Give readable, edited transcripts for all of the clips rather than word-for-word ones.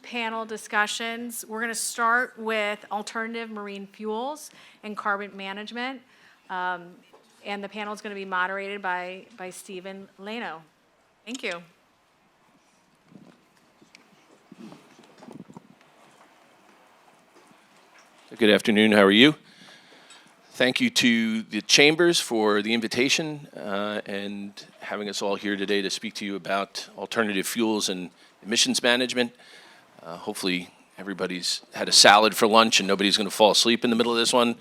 panel discussions. We're going to start with alternative marine fuels and carbon management. And the panel is going to be moderated by Stephen Laino. Thank you. Good afternoon. How are you? Thank you to the chambers for the invitation and having us all here today to speak to you about alternative fuels and emissions management. Hopefully everybody's had a salad for lunch and nobody's going to fall asleep in the middle of this one.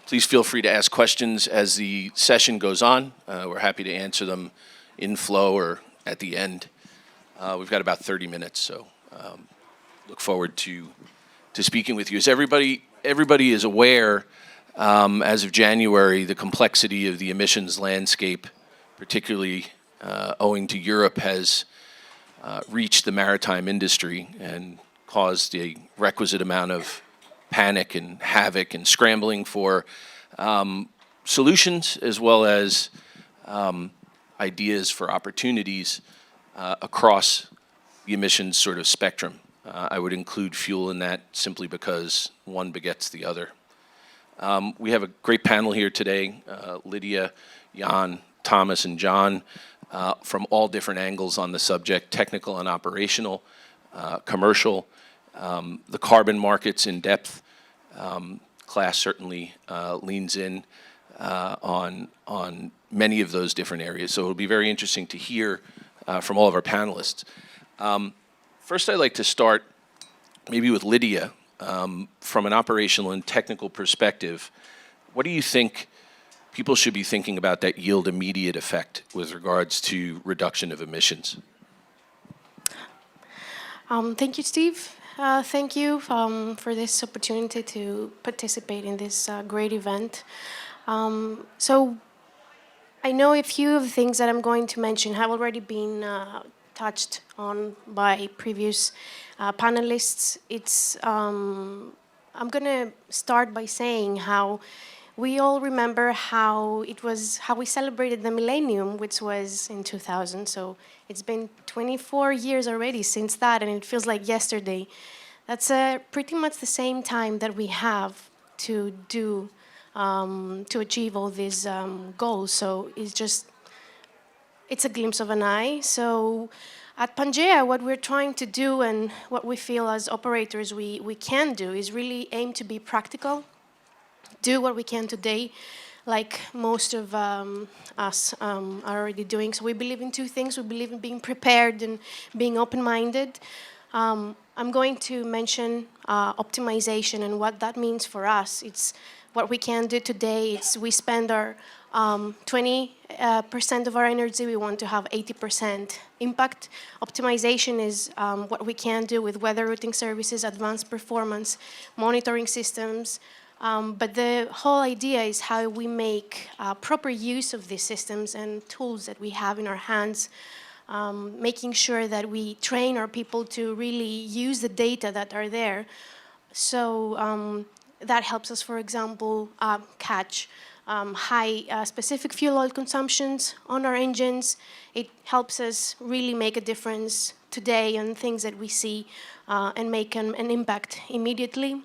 Please feel free to ask questions as the session goes on. We're happy to answer them in flow or at the end. We've got about 30 minutes, so look forward to speaking with you. As everybody is aware, as of January, the complexity of the emissions landscape, particularly owing to Europe, has reached the maritime industry and caused a requisite amount of panic and havoc and scrambling for solutions as well as ideas for opportunities across the emissions sort of spectrum. I would include fuel in that simply because one begets the other. We have a great panel here today, Lydia, Jan, Thomas, and John, from all different angles on the subject, technical and operational, commercial, the carbon markets in depth. Class certainly leans in on many of those different areas, so it'll be very interesting to hear from all of our panelists. First, I'd like to start maybe with Lydia. From an operational and technical perspective, what do you think people should be thinking about that yield immediate effect with regards to reduction of emissions? Thank you, Steve. Thank you for this opportunity to participate in this great event. So I know a few of the things that I'm going to mention have already been touched on by previous panelists. I'm going to start by saying how we all remember how we celebrated the millennium, which was in 2000. So it's been 24 years already since that, and it feels like yesterday. That's pretty much the same time that we have to do to achieve all these goals. So it's a glimpse of an eye. So at Pangea, what we're trying to do and what we feel as operators we can do is really aim to be practical, do what we can today, like most of us are already doing. So we believe in two things. We believe in being prepared and being open-minded. I'm going to mention optimization and what that means for us. It's what we can do today. We spend our 20% of our energy, we want to have 80% impact. Optimization is what we can do with weather routing services, advanced performance, monitoring systems. But the whole idea is how we make proper use of these systems and tools that we have in our hands, making sure that we train our people to really use the data that are there. So that helps us, for example, catch high specific fuel oil consumptions on our engines. It helps us really make a difference today on things that we see and make an impact immediately.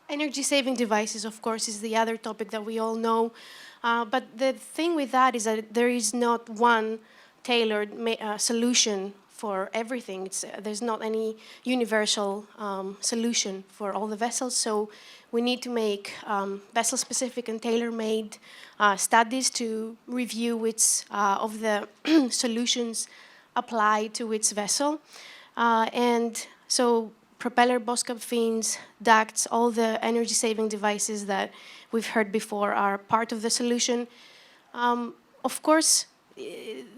Energy saving devices, of course, is the other topic that we all know. But the thing with that is that there is not one tailored solution for everything. There's not any universal solution for all the vessels. So we need to make vessel-specific and tailor-made studies to review which of the solutions apply to which vessel. And so propeller, boss-cap fins, ducts, all the energy-saving devices that we've heard before are part of the solution. Of course,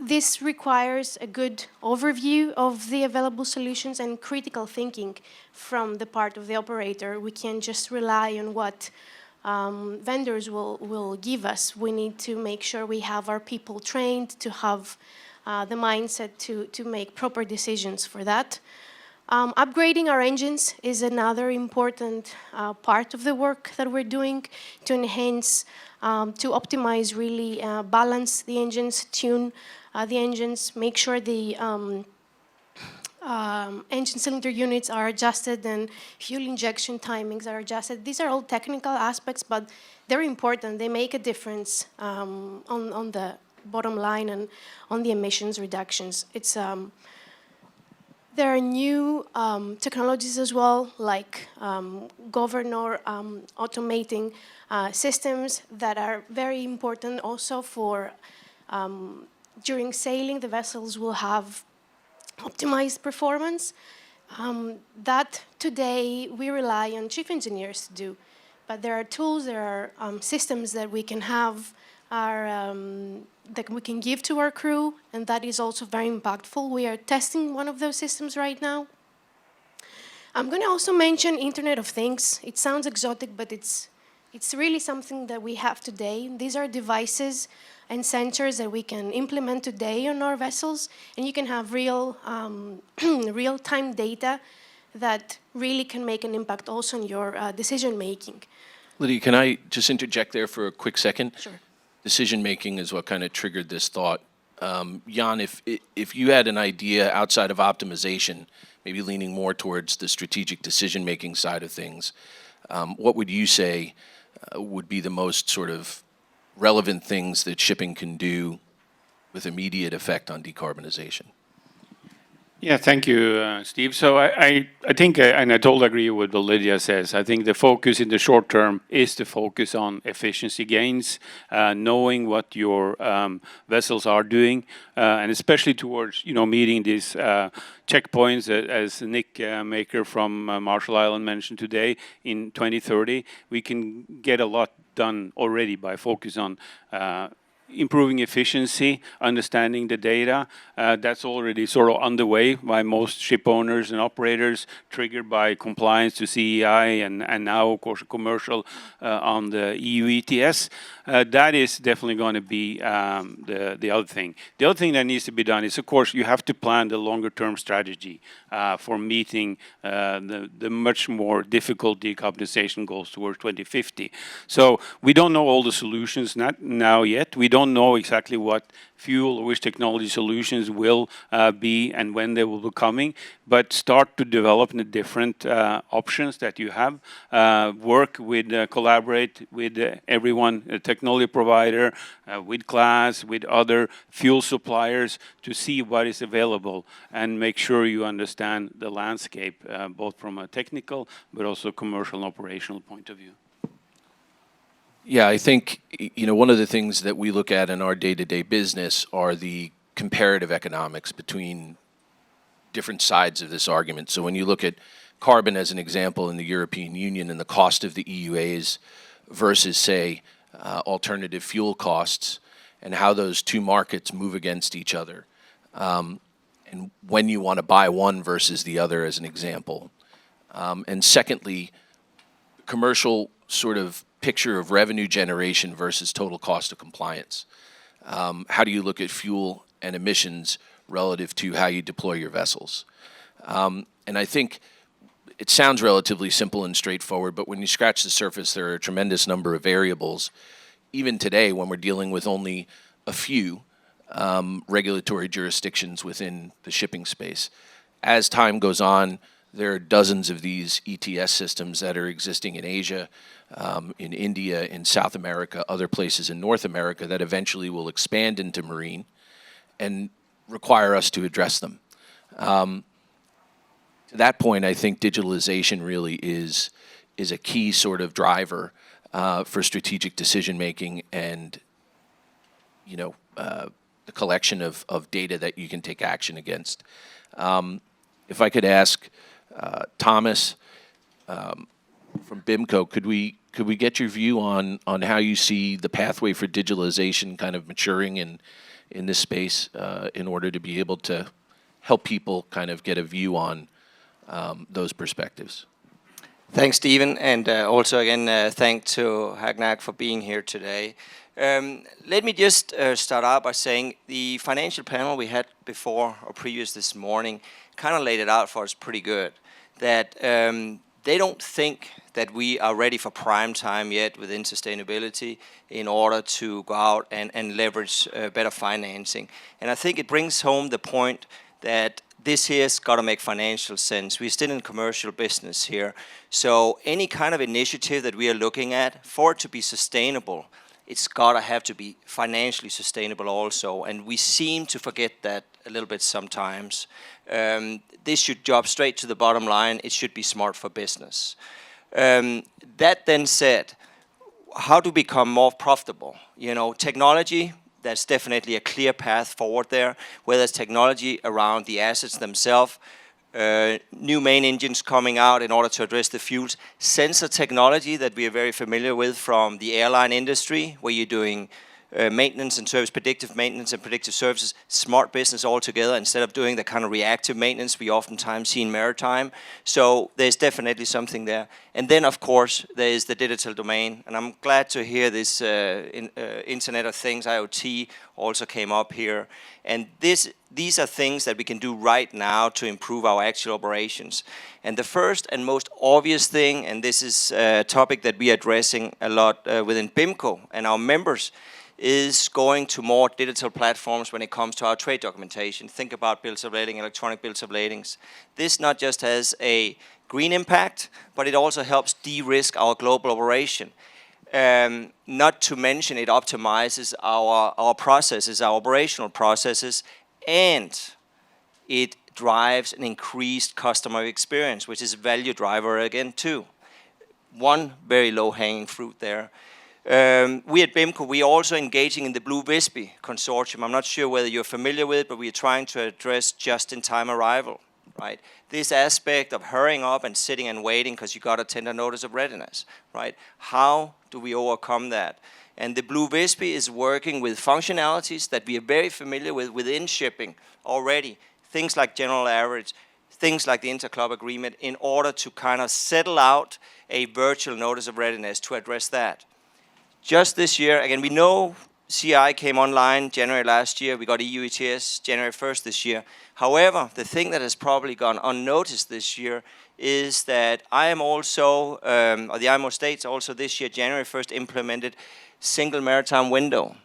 this requires a good overview of the available solutions and critical thinking from the part of the operator. We can't just rely on what vendors will give us. We need to make sure we have our people trained to have the mindset to make proper decisions for that. Upgrading our engines is another important part of the work that we're doing to enhance, to optimize, really balance the engines, tune the engines, make sure the engine cylinder units are adjusted and fuel injection timings are adjusted. These are all technical aspects, but they're important. They make a difference on the bottom line and on the emissions reductions. There are new technologies as well, like governor automating systems that are very important also for during sailing, the vessels will have optimized performance. That today we rely on chief engineers to do, but there are tools, there are systems that we can have, that we can give to our crew, and that is also very impactful. We are testing one of those systems right now. I'm going to also mention Internet of Things. It sounds exotic, but it's really something that we have today. These are devices and sensors that we can implement today on our vessels, and you can have real-time data that really can make an impact also on your decision-making. Lydia, can I just interject there for a quick second? Sure. Decision-making is what kind of triggered this thought. Jan, if you had an idea outside of optimization, maybe leaning more towards the strategic decision-making side of things, what would you say would be the most sort of relevant things that shipping can do with immediate effect on decarbonization? Yeah, thank you, Steve. So I think, and I totally agree with what Lydia says. I think the focus in the short term is to focus on efficiency gains, knowing what your vessels are doing, and especially towards meeting these checkpoints, as Nick Maker from Marshall Island mentioned today. In 2030, we can get a lot done already by focus on improving efficiency, understanding the data. That's already sort of underway by most ship owners and operators, triggered by compliance to CEI and now, of course, commercial on the EU ETS. That is definitely going to be the other thing. The other thing that needs to be done is, of course, you have to plan the longer-term strategy for meeting the much more difficult decarbonization goals towards 2050. So we don't know all the solutions, not now yet. We don't know exactly what fuel or which technology solutions will be and when they will be coming, but start to develop the different options that you have. Work with, collaborate with everyone, a technology provider, with class, with other fuel suppliers to see what is available and make sure you understand the landscape, both from a technical but also commercial and operational point of view. Yeah, I think, one of the things that we look at in our day-to-day business are the comparative economics between different sides of this argument. So when you look at carbon as an example in the European Union and the cost of the EUAs versus, say, alternative fuel costs and how those two markets move against each other, and when you want to buy one versus the other as an example. And secondly, commercial sort of picture of revenue generation versus total cost of compliance. How do you look at fuel and emissions relative to how you deploy your vessels? And I think it sounds relatively simple and straightforward, but when you scratch the surface, there are a tremendous number of variables. Even today, when we're dealing with only a few regulatory jurisdictions within the shipping space. As time goes on, there are dozens of these ETS systems that are existing in Asia, in India, in South America, other places in North America that eventually will expand into marine and require us to address them. To that point, I think digitalization really is a key sort of driver for strategic decision-making and, the collection of data that you can take action against. If I could ask Thomas from BIMCO, could we get your view on how you see the pathway for digitalization kind of maturing in this space in order to be able to help people kind of get a view on those perspectives? Thanks, Stephen, and also again, thanks to HACC NACC for being here today. Let me just start out by saying the financial panel we had before or previous this morning kind of laid it out for us pretty good, that they don't think that we are ready for prime time yet within sustainability in order to go out and leverage better financing. And I think it brings home the point that this here's got to make financial sense. We're still in commercial business here. So any kind of initiative that we are looking at, for it to be sustainable, it's got to have to be financially sustainable also. And we seem to forget that a little bit sometimes. This should drop straight to the bottom line. It should be smart for business. That then said, how to become more profitable? You know, technology, that's definitely a clear path forward there, whether it's technology around the assets themselves, new main engines coming out in order to address the fuels, sensor technology that we are very familiar with from the airline industry, where you're doing maintenance and service, predictive maintenance and predictive services, smart business altogether, instead of doing the kind of reactive maintenance we oftentimes see in maritime. So there's definitely something there. And then, of course, there is the digital domain. And I'm glad to hear this Internet of Things, IoT, also came up here. And these are things that we can do right now to improve our actual operations. And the first and most obvious thing, and this is a topic that we are addressing a lot within BIMCO and our members, is going to more digital platforms when it comes to our trade documentation. Think about bills of lading, electronic bills of ladings. This not just has a green impact, but it also helps de-risk our global operation. Not to mention it optimizes our processes, our operational processes, and it drives an increased customer experience, which is a value driver again too. One very low-hanging fruit there. We at BIMCO, we are also engaging in the Blue Visby consortium. I'm not sure whether you're familiar with it, but we are trying to address just-in-time arrival, right? This aspect of hurrying up and sitting and waiting because you got a tender notice of readiness, right? How do we overcome that? And the Blue Visby is working with functionalities that we are very familiar with within shipping already. Things like general average, things like the interclub agreement, in order to kind of settle out a virtual notice of readiness to address that. Just this year, again, we know CI came online January last year. We got EU ETS January 1st this year. However, the thing that has probably gone unnoticed this year is that IMO also, or the IMO states also this year, January 1st, implemented single maritime window,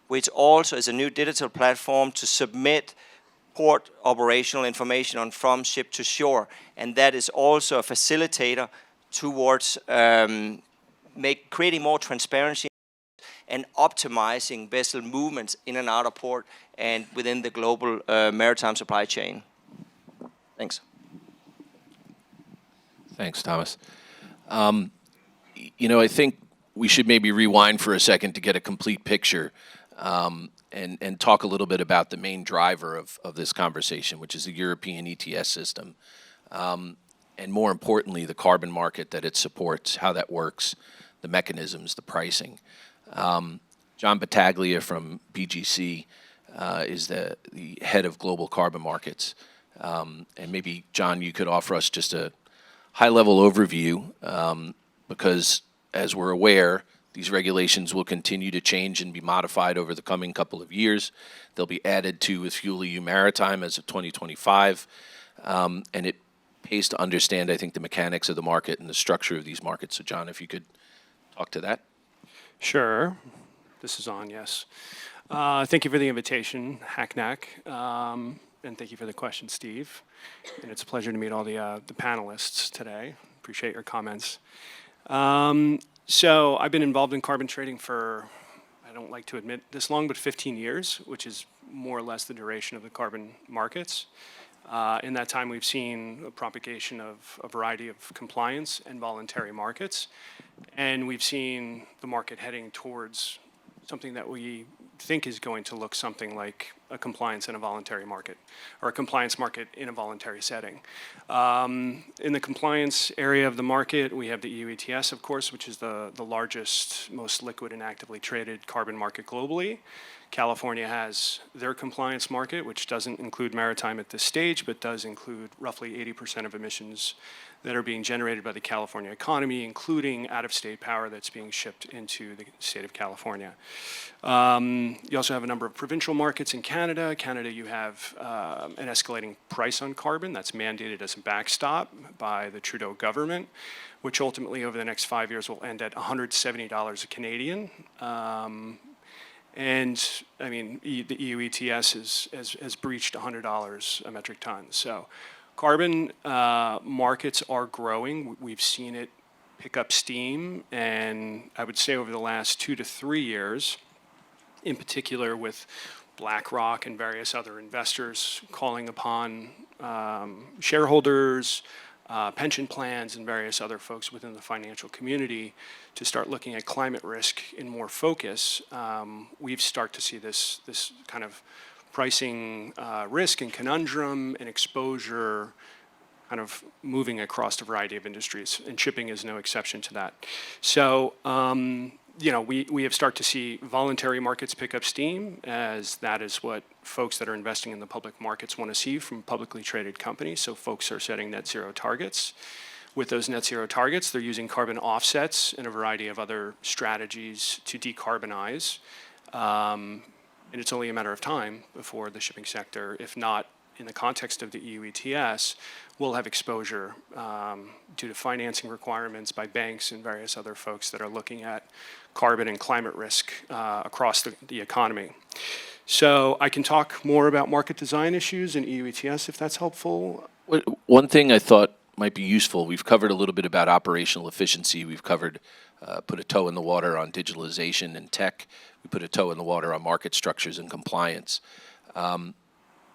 which also is a new digital platform to submit port operational information on from ship to shore. And that is also a facilitator towards creating more transparency and optimizing vessel movements in and out of port and within the global maritime supply chain. Thanks. Thanks, Thomas. You know, I think we should maybe rewind for a second to get a complete picture and talk a little bit about the main driver of this conversation, which is the European ETS system. And more importantly, the carbon market that it supports, how that works, the mechanisms, the pricing. John Battaglia from BGC is the head of global carbon markets. And maybe, John, you could offer us just a high-level overview, because as we're aware, these regulations will continue to change and be modified over the coming couple of years. They'll be added to with FuelEU Maritime as of 2025. And it pays to understand, I think, the mechanics of the market and the structure of these markets. So, John, if you could talk to that. Sure. This is on, yes. Thank you for the invitation, HACC NACC, and thank you for the question, Steve. And it's a pleasure to meet all the panelists today. Appreciate your comments. So I've been involved in carbon trading for, I don't like to admit this long, but 15 years, which is more or less the duration of the carbon markets. In that time, we've seen a propagation of a variety of compliance and voluntary markets. And we've seen the market heading towards something that we think is going to look something like a compliance in a voluntary market, or a compliance market in a voluntary setting. In the compliance area of the market, we have the EU ETS, of course, which is the largest, most liquid and actively traded carbon market globally. California has their compliance market, which doesn't include maritime at this stage, but does include roughly 80% of emissions that are being generated by the California economy, including out-of-state power that's being shipped into the state of California. You also have a number of provincial markets in Canada. Canada, you have an escalating price on carbon that's mandated as a backstop by the Trudeau government, which ultimately over the next 5 years will end at $170 a Canadian. And I mean, the EU ETS has breached $100 a metric ton. So carbon markets are growing. We've seen it pick up steam, and I would say over the last 2 to 3 years, in particular with BlackRock and various other investors calling upon shareholders, pension plans, and various other folks within the financial community to start looking at climate risk in more focus. We've started to see this kind of pricing risk and conundrum and exposure kind of moving across a variety of industries, and shipping is no exception to that. So, you know, we have started to see voluntary markets pick up steam, as that is what folks that are investing in the public markets want to see from publicly traded companies. So folks are setting net zero targets. With those net zero targets, they're using carbon offsets and a variety of other strategies to decarbonize. And it's only a matter of time before the shipping sector, if not in the context of the EU ETS, will have exposure due to financing requirements by banks and various other folks that are looking at carbon and climate risk across the economy. So I can talk more about market design issues and EU ETS if that's helpful. One thing I thought might be useful, we've covered a little bit about operational efficiency. We've covered, put a toe in the water on digitalization and tech. We put a toe in the water on market structures and compliance.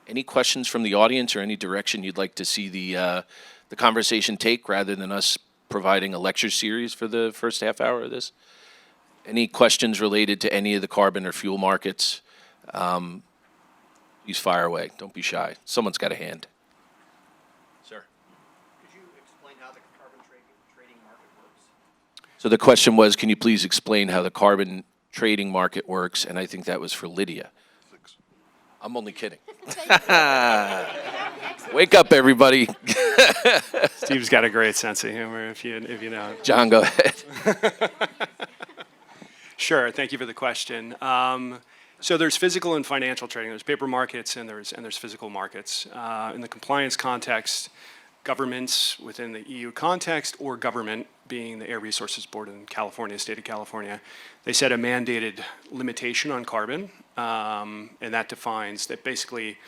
Any questions from the audience or any direction you'd like to see the conversation take, rather than us providing a lecture series for the first half hour of this? Any questions related to any of the carbon or fuel markets? Please fire away. Don't be shy. Someone's got a hand. Sir. Could you explain how the carbon trading market works? So the question was, can you please explain how the carbon trading market works? And I think that was for Lydia. I'm only kidding. Wake up, everybody. Steve's got a great sense of humor, if you know. John, go ahead. Sure. Thank you for the question. So there's physical and financial trading. There's paper markets and there's physical markets. In the compliance context, governments within the EU context, or government being the Air Resources Board in California, state of California, they set a mandated limitation on carbon, and that defines that basically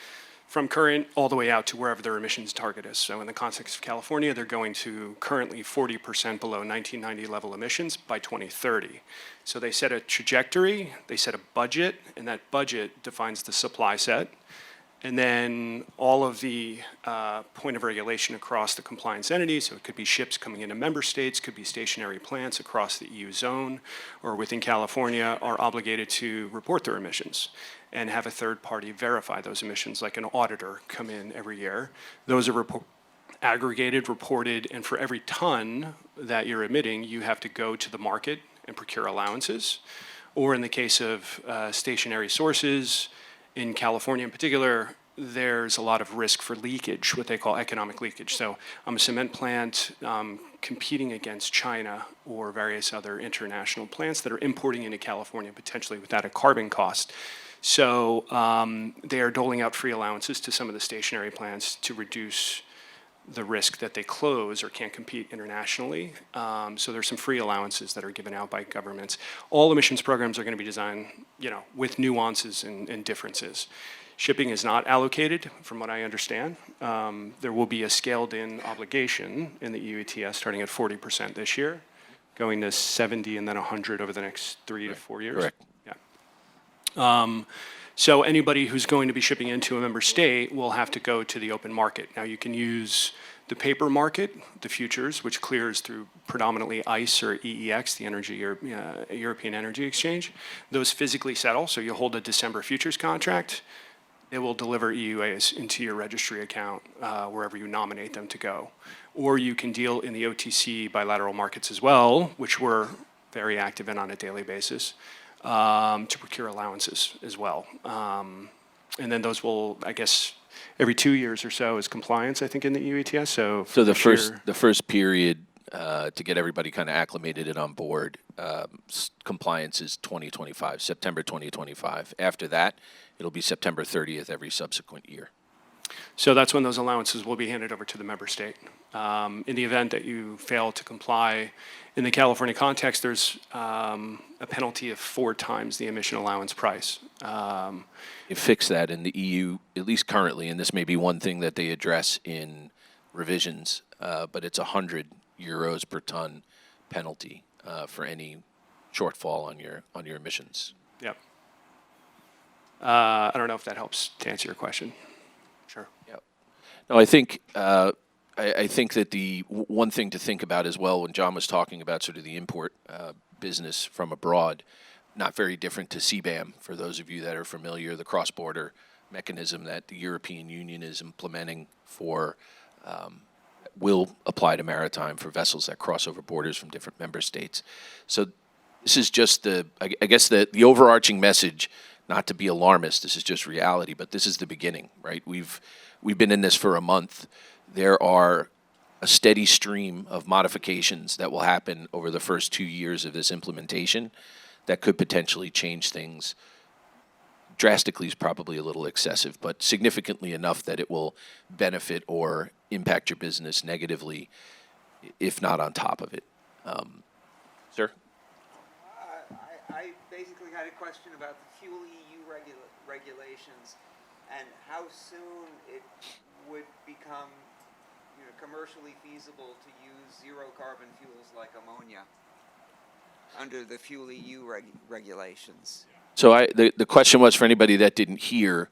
from current all the way out to wherever their emissions target is. So in the context of California, they're going to currently 40% below 1990 level emissions by 2030. So they set a trajectory, they set a budget, and that budget defines the supply set. And then all of the point of regulation across the compliance entities, so it could be ships coming into member states, could be stationary plants across the EU zone or within California, are obligated to report their emissions and have a third party verify those emissions, like an auditor come in every year. Those are aggregated, reported, and for every ton that you're emitting, you have to go to the market and procure allowances. Or in the case of stationary sources, in California in particular, there's a lot of risk for leakage, what they call economic leakage. So I'm a cement plant competing against China or various other international plants that are importing into California potentially without a carbon cost. So they are doling out free allowances to some of the stationary plants to reduce the risk that they close or can't compete internationally. So there's some free allowances that are given out by governments. All emissions programs are going to be designed, you know, with nuances and differences. Shipping is not allocated, from what I understand. There will be a scaled-in obligation in the EU ETS starting at 40% this year, going to 70 and then 100 over the next 3 to 4 years. Correct. Yeah. So anybody who's going to be shipping into a member state will have to go to the open market. Now you can use the paper market, the futures, which clears through predominantly ICE or EEX, the European Energy Exchange. Those physically settle, so you hold a December futures contract. It will deliver EUAs into your registry account wherever you nominate them to go. Or you can deal in the OTC bilateral markets as well, which we're very active in on a daily basis, to procure allowances as well. And then those will, I guess, every 2 years or so is compliance, I think, in the EU ETS. So the first period to get everybody kind of acclimated and on board, compliance is 2025, September 2025. After that, it'll be September 30th every subsequent year. So that's when those allowances will be handed over to the member state. In the event that you fail to comply, in the California context, there's a penalty of 4 times the emission allowance price. You fix that in the EU, at least currently, and this may be one thing that they address in revisions, but it's 100 euros per ton penalty for any shortfall on your emissions. Yep. I don't know if that helps to answer your question. Sure. Yep. No, I think I think that the one thing to think about as well when John was talking about sort of the import business from abroad, not very different to CBAM for those of you that are familiar, the cross-border mechanism that the European Union is implementing for will apply to maritime for vessels that cross over borders from different member states. So this is just I guess the overarching message, not to be alarmist, this is just reality, but this is the beginning, right? We've been in this for a month. There are a steady stream of modifications that will happen over the first 2 years of this implementation that could potentially change things. Drastically is probably a little excessive, but significantly enough that it will benefit or impact your business negatively, if not on top of it. Sir? I basically had a question about the fuel EU regulations and how soon it would become commercially feasible to use zero carbon fuels like ammonia under the fuel EU regulations. So the question was for anybody that didn't hear,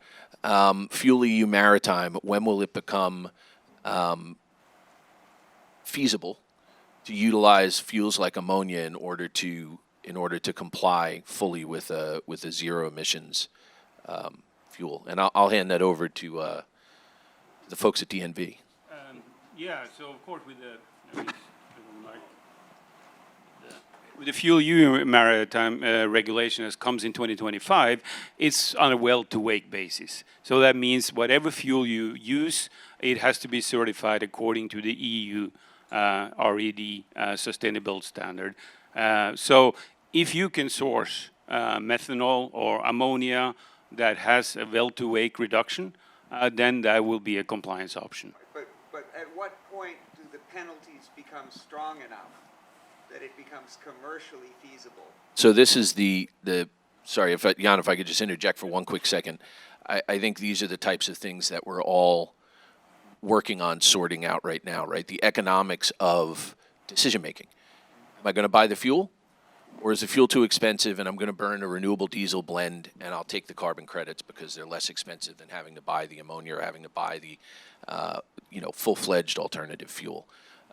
Fuel EU Maritime, when will it become feasible to utilize fuels like ammonia in order to comply fully with a zero emissions fuel? And I'll hand that over to the folks at DNV. Yeah, so of course with the Fuel EU Maritime regulation as comes in 2025, it's on a well-to-wake basis. So that means whatever fuel you use, it has to be certified according to the EU RED sustainable standard. So if you can source methanol or ammonia that has a well-to-wake reduction, then that will be a compliance option. But at what point do the penalties become strong enough that it becomes commercially feasible? So this is sorry, Jan, if I could just interject for one quick second. I think these are the types of things that we're all working on sorting out right now, right? The economics of decision making. Am I going to buy the fuel? Or is the fuel too expensive and I'm going to burn a renewable diesel blend and I'll take the carbon credits because they're less expensive than having to buy the ammonia or having to buy the full-fledged alternative fuel.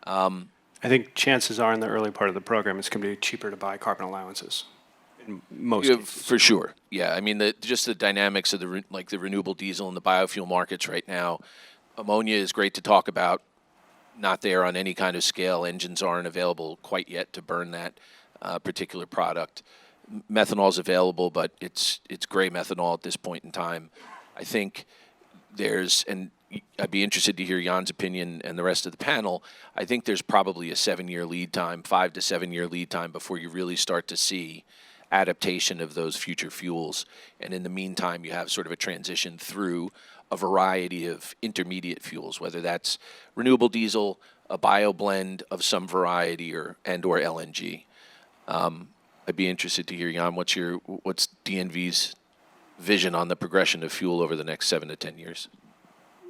I think chances are in the early part of the program it's going to be cheaper to buy carbon allowances in most cases. For sure. Yeah, I mean, just the dynamics of the renewable diesel and the biofuel markets right now. Ammonia is great to talk about, not there on any kind of scale. Engines aren't available quite yet to burn that particular product. Methanol is available, but it's gray methanol at this point in time. I think and I'd be interested to hear Jan's opinion and the rest of the panel. I think there's probably a 7-year lead time, 5 to 7 year lead time before you really start to see adaptation of those future fuels. And in the meantime, you have sort of a transition through a variety of intermediate fuels, whether that's renewable diesel, a bio blend of some variety, or LNG. I'd be interested to hear, Jan, what's DNV's vision on the progression of fuel over the next 7 to 10 years?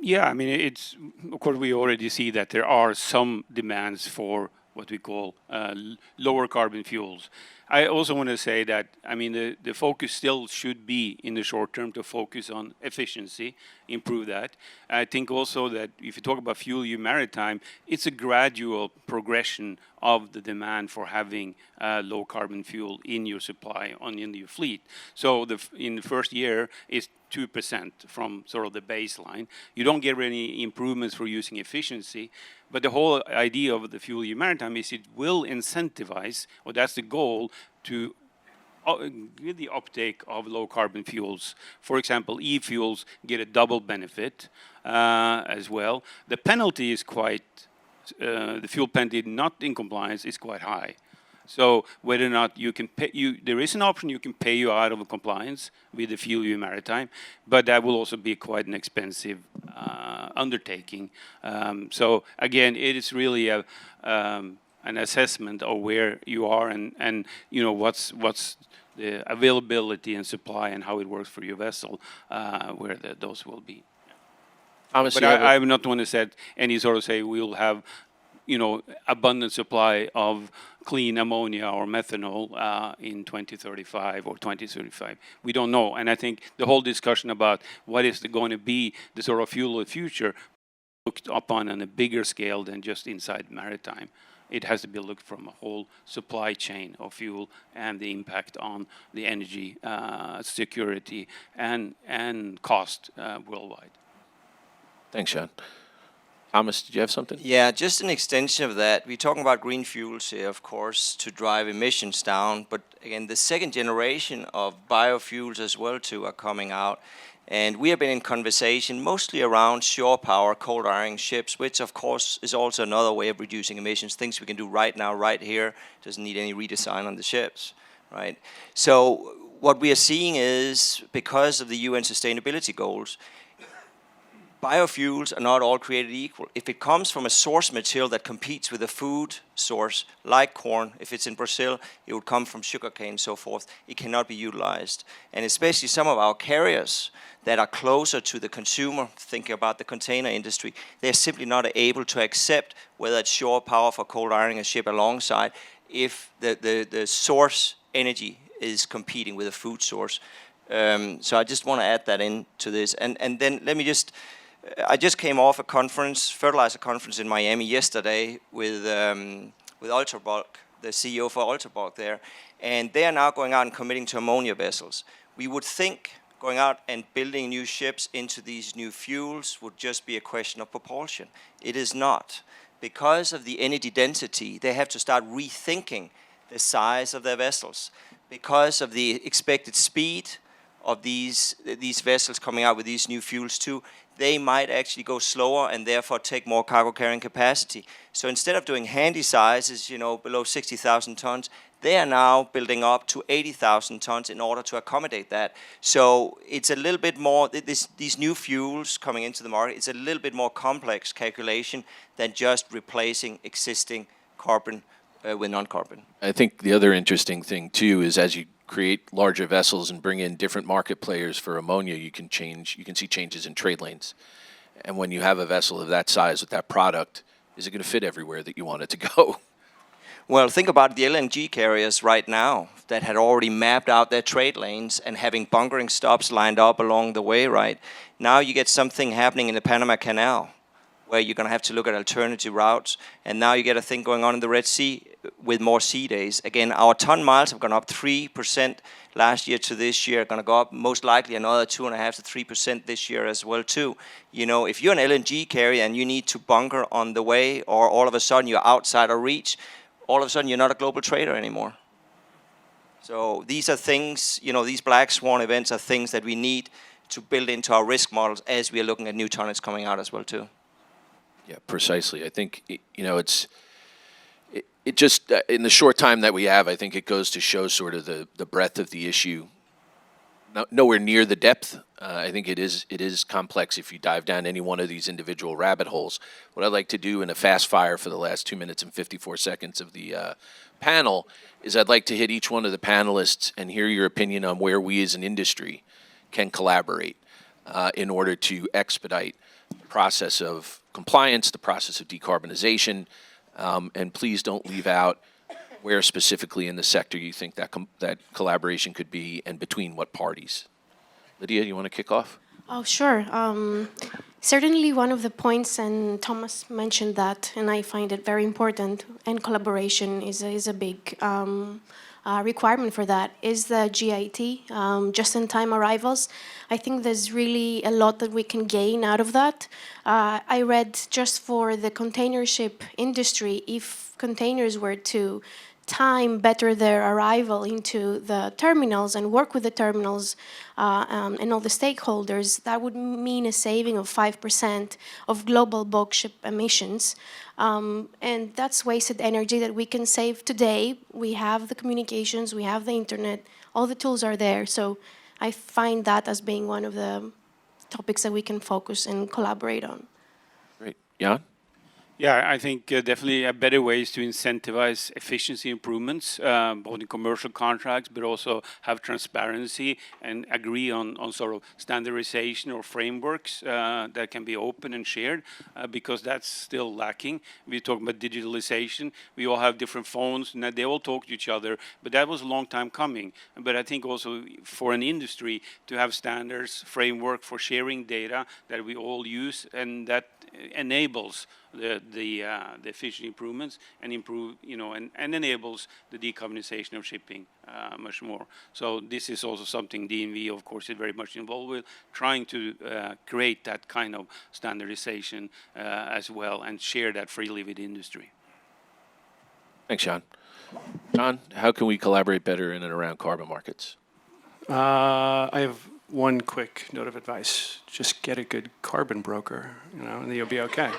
Yeah, I mean, of course, we already see that there are some demands for what we call lower carbon fuels. I also want to say that, I mean, the focus still should be in the short term to focus on efficiency, improve that. I think also that if you talk about Fuel EU Maritime, it's a gradual progression of the demand for having low carbon fuel in your supply, in your fleet. So in the first year, it's 2% from sort of the baseline. You don't get any improvements for using efficiency, but the whole idea of the Fuel EU Maritime is it will incentivize, or that's the goal, to get the uptake of low carbon fuels. For example, e-fuels get a double benefit as well. The penalty is the fuel penalty not in compliance is quite high. So whether or not you can pay, there is an option you can pay you out of compliance with the Fuel EU Maritime, but that will also be quite an expensive undertaking. So again, it is really an assessment of where you are and you know what's the availability and supply and how it works for your vessel, where those will be. Thomas, But you have a- I have not want to say any sort of say we'll have, you know, abundant supply of clean ammonia or methanol in 2035 or 2035. We don't know, and I think the whole discussion about what is going to be the sort of fuel of the future looked upon on a bigger scale than just inside maritime. It has to be looked from a whole supply chain of fuel and the impact on the energy security and cost worldwide. Thanks, Sean. Thomas, did you have something? Yeah, just an extension of that. We're talking about green fuels here, of course, to drive emissions down. But again, the second generation of biofuels as well too are coming out. And we have been in conversation mostly around shore power, cold ironing ships, which of course is also another way of reducing emissions, things we can do right now, right here. Doesn't need any redesign on the ships, right? So what we are seeing is, because of the UN sustainability goals, biofuels are not all created equal. If it comes from a source material that competes with a food source, like corn, if it's in Brazil, it would come from sugarcane and so forth, it cannot be utilized. And especially some of our carriers that are closer to the consumer, thinking about the container industry, they're simply not able to accept whether it's shore power for cold ironing a ship alongside if the source energy is competing with a food source. So I just want to add that into this. And then let me just, I just came off a conference, fertilizer conference in Miami yesterday with Ultrabulk, the CEO for Ultrabulk there, and they are now going out and committing to ammonia vessels. We would think going out and building new ships into these new fuels would just be a question of propulsion. It is not. Because of the energy density, they have to start rethinking the size of their vessels. Because of the expected speed of these vessels coming out with these new fuels too, they might actually go slower and therefore take more cargo carrying capacity. So instead of doing handy sizes, you know, below 60,000 tons, they are now building up to 80,000 tons in order to accommodate that. So it's a little bit more, these new fuels coming into the market, it's a little bit more complex calculation than just replacing existing carbon with non-carbon. I think the other interesting thing too is as you create larger vessels and bring in different market players for ammonia, you can see changes in trade lanes. And when you have a vessel of that size with that product, is it going to fit everywhere that you want it to go? Well, think about the LNG carriers right now that had already mapped out their trade lanes and having bunkering stops lined up along the way, right? Now you get something happening in the Panama Canal where you're going to have to look at alternative routes. And now you get a thing going on in the Red Sea with more sea days. Again, our ton miles have gone up 3% last year to this year, going to go up most likely another 2.5% to 3% this year as well too. You know, if you're an LNG carrier and you need to bunker on the way, or all of a sudden you're outside of reach, all of a sudden you're not a global trader anymore. So these are things, you know, these black swan events are things that we need to build into our risk models as we are looking at new tonnage coming out as well too. Yeah, precisely. I think, you know, it just, in the short time that we have, I think it goes to show sort of the breadth of the issue. Nowhere near the depth. I think it is complex if you dive down any one of these individual rabbit holes. What I'd like to do in a fast fire for the last 2 minutes and 54 seconds of the panel is I'd like to hit each one of the panelists and hear your opinion on where we as an industry can collaborate in order to expedite the process of compliance, the process of decarbonization, and please don't leave out where specifically in the sector you think that collaboration could be and between what parties. Lydia, you want to kick off? Oh, sure. Certainly one of the points, and Thomas mentioned that, and I find it very important, and collaboration is a big requirement for that, is the GIT, just-in-time arrivals. I think there's really a lot that we can gain out of that. I read just for the container ship industry, if containers were to time better their arrival into the terminals and work with the terminals and all the stakeholders, that would mean a saving of 5% of global bulk ship emissions. And that's wasted energy that we can save today. We have the communications, we have the internet, all the tools are there. So I find that as being one of the topics that we can focus and collaborate on. Great. Jan? Yeah, I think definitely a better ways to incentivize efficiency improvements, both in commercial contracts, but also have transparency and agree on sort of standardization or frameworks that can be open and shared, because that's still lacking. We talk about digitalization. We all have different phones, and they all talk to each other, but that was a long time coming. But I think also for an industry to have standards, framework for sharing data that we all use, and that enables the efficiency improvements and and enables the decarbonization of shipping much more. So this is also something DNV, of course, is very much involved with, trying to create that kind of standardization as well and share that freely with industry. Thanks, Jan. John, how can we collaborate better in and around carbon markets? I have one quick note of advice. Just get a good carbon broker, and you'll be okay.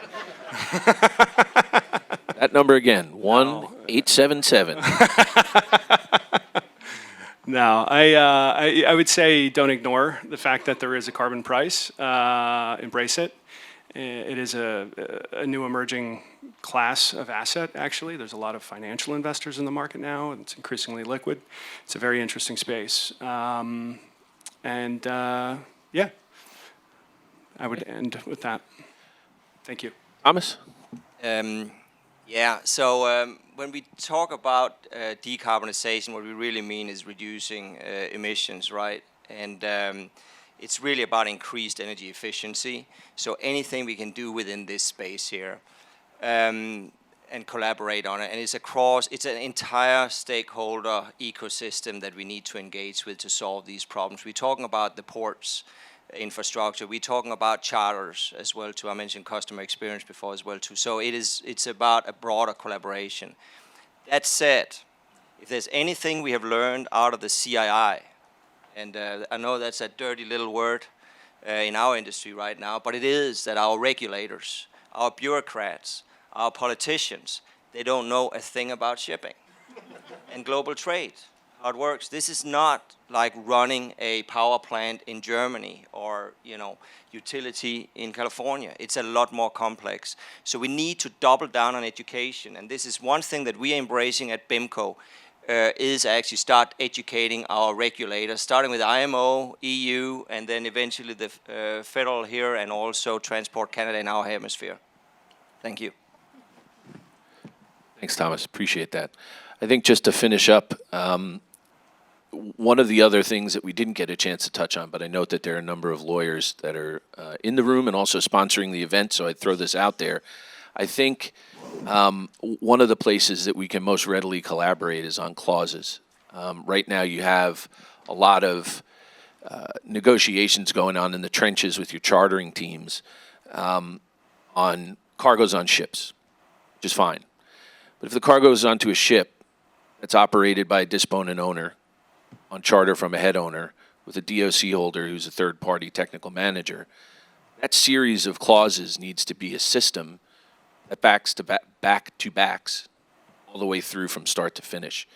That number again, 1-877. No, I would say don't ignore the fact that there is a carbon price. Embrace it. It is a new emerging class of asset, actually. There's a lot of financial investors in the market now. And it's increasingly liquid. It's a very interesting space. Yeah, I would end with that. Thank you. Thomas? Yeah, so when we talk about decarbonization, what we really mean is reducing emissions, right? And it's really about increased energy efficiency. So anything we can do within this space here and collaborate on it. And it's an entire stakeholder ecosystem that we need to engage with to solve these problems. We're talking about the ports infrastructure. We're talking about charters as well too. I mentioned customer experience before as well too. So it's about a broader collaboration. That said, if there's anything we have learned out of the CII, and I know that's a dirty little word in our industry right now, but it is that our regulators, our bureaucrats, our politicians, they don't know a thing about shipping and global trade, how it works. This is not like running a power plant in Germany or, utility in California. It's a lot more complex. So we need to double down on education. And this is one thing that we are embracing at BIMCO, is actually start educating our regulators, starting with IMO, EU, and then eventually the federal here and also Transport Canada in our hemisphere. Thank you. Thanks, Thomas. Appreciate that. I think just to finish up, one of the other things that we didn't get a chance to touch on, but I note that there are a number of lawyers that are in the room and also sponsoring the event, so I'd throw this out there. I think one of the places that we can most readily collaborate is on clauses. Right now you have a lot of negotiations going on in the trenches with your chartering teams on cargoes on ships, which is fine. But if the cargo is onto a ship that's operated by a disponent owner on charter from a head owner with a DOC holder who's a third-party technical manager, that series of clauses needs to be a system that back-to-backs all the way through from start to finish.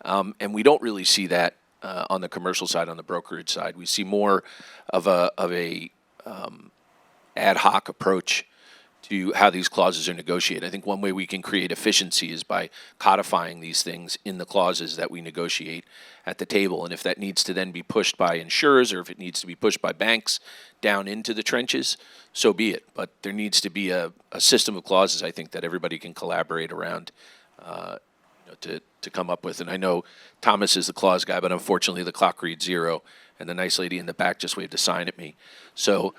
And we don't really see that on the commercial side, on the brokerage side. We see more of a ad hoc approach to how these clauses are negotiated. I think one way we can create efficiency is by codifying these things in the clauses that we negotiate at the table. And if that needs to then be pushed by insurers or if it needs to be pushed by banks down into the trenches, so be it. But there needs to be a system of clauses, I think, that everybody can collaborate around to come up with. And I know Thomas is the clause guy, but unfortunately the clock reads 0, and the nice lady in the back just waved a sign at me. So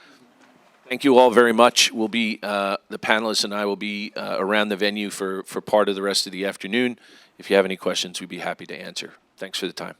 thank you all very much. We'll be, the panelists and I will be around the venue for part of the rest of the afternoon. If you have any questions, we'd be happy to answer. Thanks for the time.